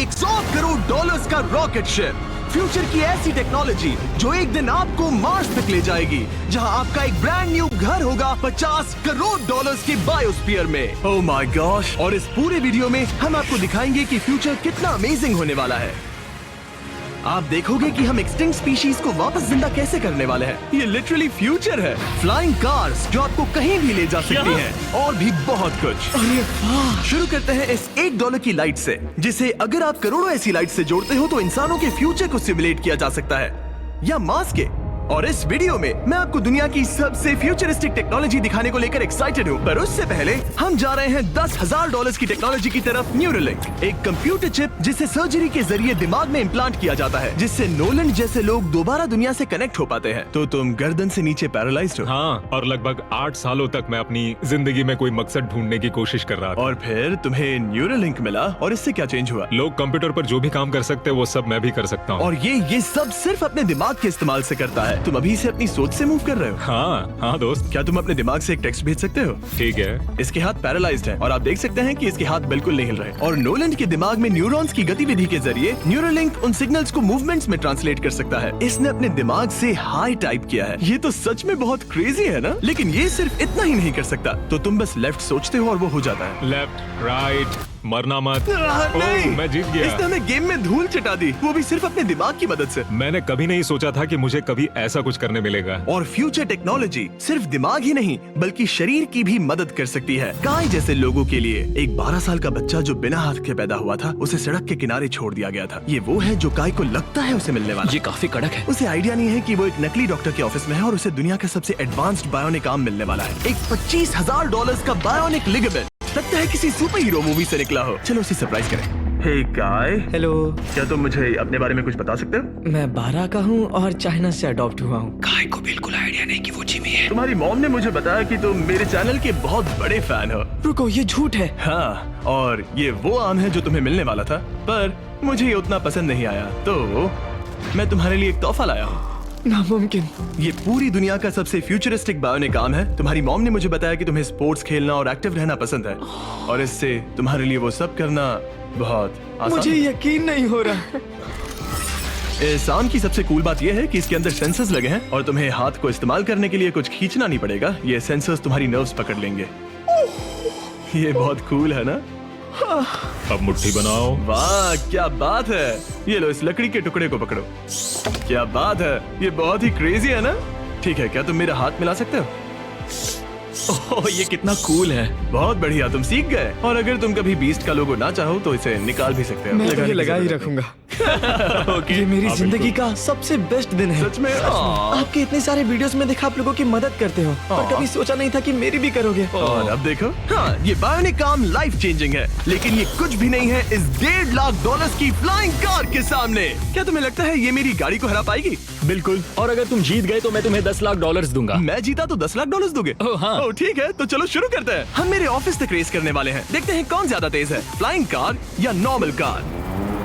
एक 100 करोड़ डॉलर्स का rocket ship. Future की ऐसी टेक्नोलॉजी जो एक दिन आपको मार्स तक ले जाएगी, जहां आपका एक ब्रांड न्यू घर होगा 50 करोड़ डॉलर्स की बायोस्फीयर में। Oh my gosh! और इस पूरे वीडियो में हम आपको दिखाएंगे कि फ्यूचर कितना अमेजिंग होने वाला है। आप देखोगे कि हम एक्सटिंक्ट स्पीशीज को वापस जिंदा कैसे करने वाले हैं। ये लिटरली फ्यूचर है। फ्लाइंग कार्स जो आपको कहीं भी ले जा सकती हैं, और भी बहुत कुछ। अरे वाह! शुरू करते हैं इस $1 की लाइट से, जिसे अगर आप करोड़ों ऐसी लाइट से जोड़ते हो तो इंसानों के फ्यूचर को सिमुलेट किया जा सकता है, या मार्स के। और इस वीडियो में मैं आपको दुनिया की सबसे फ्यूचरिस्टिक टेक्नोलॉजी दिखाने को लेकर एक्साइटेड हूँ। पर उससे पहले हम जा रहे हैं $10,000 की टेक्नोलॉजी की तरफ। न्यूरोलिंक, एक कंप्यूटर चिप जिसे सर्जरी के जरिए दिमाग में इम्प्लांट किया जाता है, जिससे नोलन जैसे लोग दोबारा दुनिया से कनेक्ट हो पाते हैं। तो तुम गर्दन से नीचे पैरालाइज्ड हो। हाँ, और लगभग 8 सालों तक मैं अपनी जिंदगी में कोई मकसद ढूंढने की कोशिश कर रहा था। और फिर तुम्हें न्यूरोलिंक मिला, और इससे क्या चेंज हुआ? लोग कंप्यूटर पर जो भी काम कर सकते हैं वो सब मैं भी कर सकता हूँ। और ये सब सिर्फ अपने दिमाग के इस्तेमाल से करता है। तुम अभी से अपनी सोच से मूव कर रहे हो। हाँ दोस्त। क्या तुम अपने दिमाग से एक टेक्स्ट भेज सकते हो? ठीक है। इसके हाथ पैरालाइज्ड हैं, और आप देख सकते हैं कि इसके हाथ बिल्कुल नहीं हिल रहे। और नोलन के दिमाग में न्यूरॉन्स की गतिविधि के जरिए न्यूरोलिंक उन सिग्नल्स को मूवमेंट्स में ट्रांसलेट कर सकता है। इसने अपने दिमाग से हाई टाइप किया है। ये तो सच में बहुत क्रेजी है ना? लेकिन ये सिर्फ इतना ही नहीं कर सकता। तो तुम बस लेफ्ट सोचते हो और वो हो जाता है। लेफ्ट, राइट, मरना मत। नहीं, मैं जीत गया। इसने हमें गेम में धूल चटा दी, वो भी सिर्फ अपने दिमाग की मदद से। मैंने कभी नहीं सोचा था कि मुझे कभी ऐसा कुछ करने मिलेगा। और फ्यूचर टेक्नोलॉजी सिर्फ दिमाग ही नहीं बल्कि शरीर की भी मदद कर सकती है। गाय जैसे लोगों के लिए एक 12 साल का बच्चा जो बिना हाथ के पैदा हुआ था, उसे सड़क के किनारे छोड़ दिया गया था। ये वो है जो गाय को लगता है उसे मिलने वाला। ये काफी कड़क है। उसे आइडिया नहीं है कि वो एक नकली डॉक्टर के ऑफिस में है और उसे दुनिया का सबसे एडवांस्ड बायोनिक आर्म मिलने वाला है। एक $25,000 का बायोनिक लिगामेंट। लगता है किसी सुपर हीरो मूवी से निकला हो। चलो उसे सरप्राइज करें। हे गाय। हेलो। क्या तुम मुझे अपने बारे में कुछ बता सकते हो? मैं 12 का हूँ और चाइना से अडॉप्ट हुआ हूँ। गाय को बिल्कुल आइडिया नहीं कि वो जिमी है। तुम्हारी मॉम ने मुझे बताया कि तुम मेरे चैनल के बहुत बड़े फैन हो। रुको, ये झूठ है। हाँ, और ये वो आम है जो तुम्हें मिलने वाला था, पर मुझे ये उतना पसंद नहीं आया, तो मैं तुम्हारे लिए एक तोहफा लाया हूँ। नामुमकिन। ये पूरी दुनिया का सबसे फ्यूचरिस्टिक बायोनिक आर्म है। तुम्हारी मॉम ने मुझे बताया कि तुम्हें स्पोर्ट्स खेलना और एक्टिव रहना पसंद है, और इससे तुम्हारे लिए वो सब करना बहुत आसान मुझे है। यकीन नहीं हो रहा। इस आर्म की सबसे कूल बात यह है कि इसके अंदर सेंसर्स लगे हैं, और तुम्हें हाथ को इस्तेमाल करने के लिए कुछ खींचना नहीं पड़ेगा। ये सेंसर्स तुम्हारी नर्व्स पकड़ लेंगे। ये बहुत कूल है ना? अब मुट्ठी बनाओ। वाह, क्या बात है। ये लो, इस लकड़ी के टुकड़े को पकड़ो। क्या बात है, ये बहुत ही क्रेजी है ना? ठीक है, क्या तुम मेरा हाथ मिला सकते हो? ओह, ये कितना कूल है। बहुत बढ़िया, तुम सीख गए। और अगर तुम कभी बीस्ट का लोगो ना चाहो तो इसे निकाल भी सकते हो। मैं तो लगाने ये की लगा ही जरूरत रखूंगा। नहीं। ये मेरी हाँ, जिंदगी बिल्कुल। का सबसे बेस्ट दिन है। सच में? आपके इतने सारे वीडियोस में देखा आप लोगों की मदद करते हो, पर कभी सोचा नहीं था कि मेरी भी करोगे। और अब देखो, हाँ, ये बायोनिक आर्म लाइफ चेंजिंग है, लेकिन ये कुछ भी नहीं है इस $1.5 की फ्लाइंग कार के सामने। क्या तुम्हें लगता है ये मेरी गाड़ी को हरा पाएगी? बिल्कुल। और अगर तुम जीत गए तो मैं तुम्हें $10 लाख दूंगा। मैं जीता तो $10 लाख दोगे? ओह, हाँ। ओह, ठीक है, तो चलो शुरू करते हैं। हम मेरे ऑफिस तक रेस करने वाले हैं। देखते हैं कौन ज्यादा तेज है, फ्लाइंग कार या नॉर्मल कार।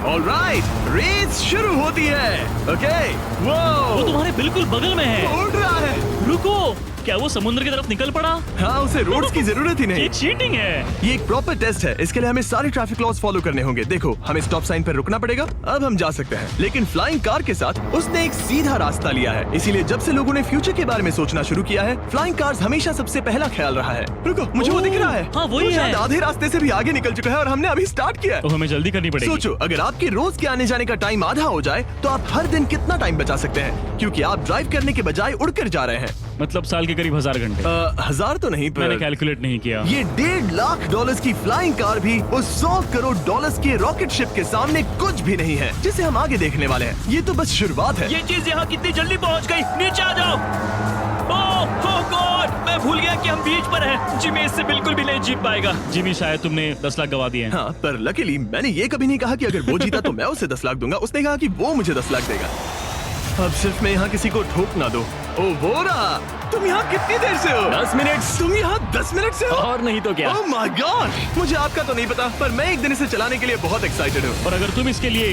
ऑलराइट, रेस शुरू होती है। ओके, वो तुम्हारे बिल्कुल बगल में है। उड़ रहा है। रुको, क्या वो समुद्र की तरफ निकल पड़ा? हाँ, उसे रोड्स की जरूरत ही नहीं। ये चीटिंग है। ये एक प्रॉपर टेस्ट है। इसके लिए हमें सारे ट्रैफिक लॉज फॉलो करने होंगे। देखो, हमें स्टॉप साइन पर रुकना पड़ेगा। अब हम जा सकते हैं, लेकिन फ्लाइंग कार के साथ उसने एक सीधा रास्ता लिया है। इसीलिए जब से लोगों ने फ्यूचर के बारे में सोचना शुरू किया है, फ्लाइंग कार्स हमेशा सबसे पहला ख्याल रहा है। रुको, मुझे वो दिख रहा है। हाँ, वही वो है। शायद आधे रास्ते से भी आगे निकल चुका है और हमने अभी स्टार्ट किया है। तो हमें जल्दी करनी पड़ेगी। सोचो, अगर आपके रोज के आने जाने का टाइम आधा हो जाए तो आप हर दिन कितना टाइम बचा सकते हैं, क्योंकि आप ड्राइव करने के बजाय उड़कर जा रहे हैं। मतलब साल के करीब 1000 घंटे। 1000 तो नहीं, मैंने पर कैलकुलेट नहीं किया। ये $1.5 लाख की फ्लाइंग कार भी उस $100 करोड़ के रॉकेट शिप के सामने कुछ भी नहीं है, जिसे हम आगे देखने वाले हैं। ये तो बस शुरुआत है। ये चीज यहाँ कितनी जल्दी पहुँच गई। नीचे आ जाओ। ओह गॉड, मैं भूल गया कि हम बीच पर हैं। जिमी इससे बिल्कुल भी नहीं जीत पाएगा। जिमी, शायद तुमने 10 लाख गवा दिए हैं। हाँ, पर लकीली मैंने ये कभी नहीं कहा कि अगर वो जीता तो मैं उसे 10 लाख दूंगा। उसने कहा कि वो मुझे 10 लाख देगा। अब सिर्फ मैं यहाँ किसी को ठोक ना दो। ओ, वो रहा। तुम यहाँ कितनी देर से हो? 10 मिनट। तुम यहाँ 10 मिनट से हो? और नहीं तो क्या। ओह माय गॉड, मुझे आपका तो नहीं पता, पर मैं एक दिन इसे चलाने के लिए बहुत एक्साइटेड हूँ। और अगर तुम इसके लिए